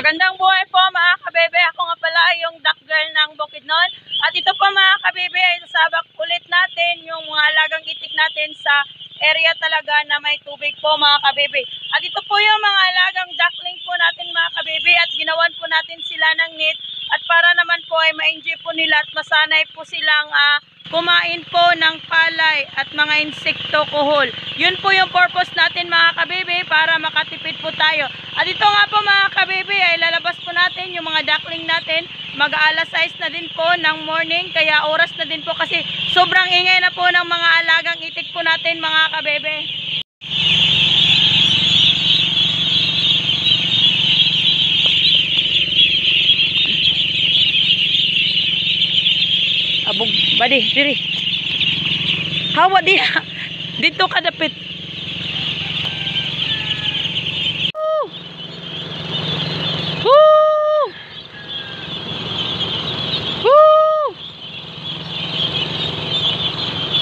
Magandang buhay po mga kabebe. Ako nga pala yung duck girl ng Bukidnon. At ito po mga kabebe ay sasabak ulit natin yung mga alagang itik natin sa area talaga na may tubig po mga kabebe. At ito po yung mga alagang duckling po natin mga kabebe at ginawan po natin sila ng net. At para naman po ay ma-enjoy po nila at masanay po silang kumain po ng palay at mga insekto kuhol. Yun po yung purpose natin mga kabebe para makatipid po tayo. At ito nga po mga kabebe ay lalabas po natin yung mga duckling natin. Mag-aalas 6 na din po ng morning kaya oras na din po kasi sobrang ingay na po ng mga alagang itik po natin mga kabebe. Abog, badi, diri. Hawa di. Dito ka dapit. Woo! Woo! Woo!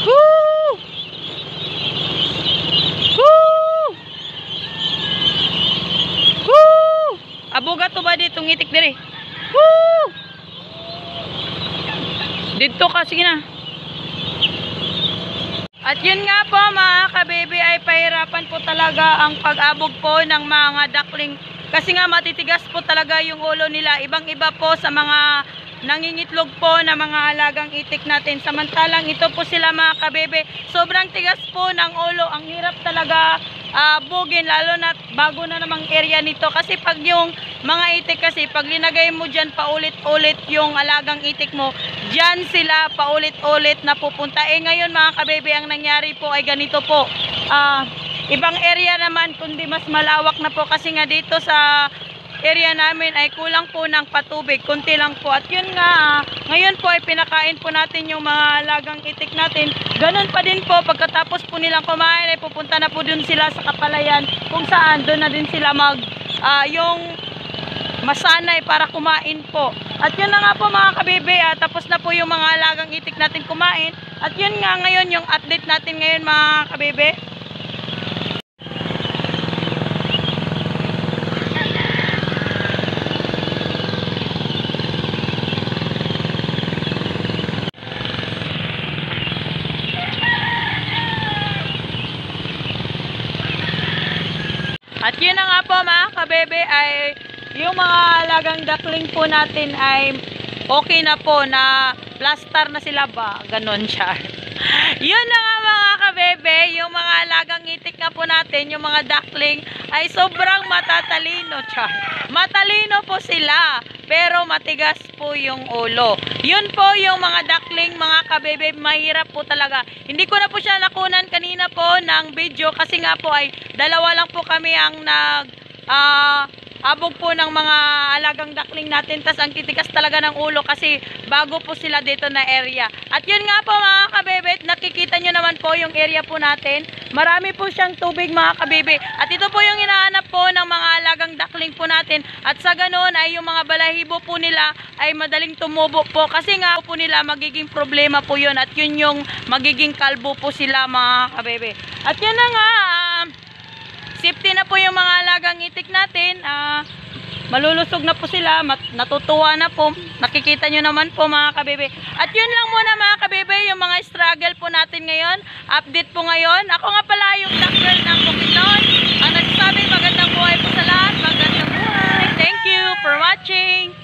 Woo! Woo! Woo! Aboga to ba ditong itik diri? Woo! Dito ka, sige na. At yun nga po mga kabebe ay pahirapan po talaga ang pag-abog po ng mga duckling. Kasi nga matitigas po talaga yung ulo nila. Ibang iba po sa mga nangingitlog po na mga alagang itik natin. Samantalang ito po sila mga kabebe. Sobrang tigas po ng ulo. Ang hirap talaga bugin lalo na bago na namang area nito. Kasi pag yung mga itik kasi pag linagay mo dyan paulit-ulit yung alagang itik mo, dyan sila paulit-ulit na pupunta. Ngayon mga kabebe ang nangyari po ay ganito po. Ibang area naman kundi mas malawak na po kasi nga dito sa area namin ay kulang po ng patubig, kunti lang po. At yun nga, ngayon po ay pinakain po natin yung mga alagang itik natin. Ganun pa din po, pagkatapos po nilang kumain ay pupunta na po dun sila sa kapalayan kung saan doon na din sila yung masanay para kumain po. At yun na nga po mga kabebe, tapos na po yung mga alagang itik natin kumain. At yun nga ngayon yung update natin ngayon mga kabebe. At yun na nga po mga kabebe ay yung mga alagang duckling po natin ay okay na po na plaster na sila ba? Ganon siya. Yun na nga mga kabebe, yung mga alagang itik na po natin, yung mga duckling ay sobrang matatalino. Matalino po sila pero matigas po yung ulo. Yun po yung mga duckling mga kabebe, mahirap po talaga. Hindi ko na po siya nakunan kanina po ng video kasi nga po ay dalawa lang po kami ang abog po ng mga alagang duckling natin. Tas ang titigas talaga ng ulo kasi bago po sila dito na area. At yun nga po mga kabebe, nakikita nyo naman po yung area po natin. Marami po siyang tubig mga kabebe. At ito po yung hinahanap po ng mga alagang duckling po natin. At sa ganun ay yung mga balahibo po nila ay madaling tumubo po. Kasi nga po nila magiging problema po yun. At yun yung magiging kalbo po sila mga kabebe. At yun na nga, safety na po yung mga alagang itik natin. Malulusog na po sila, natutuwa na po. Nakikita nyo naman po mga kabebe. At yun lang muna mga kabebe, yung mga struggle po natin ngayon. Update po ngayon. Ako nga pala yung duck girl ng Bukidnon. Ang nagsasabi magandang buhay po sa lahat. Magandang buhay. Thank you for watching.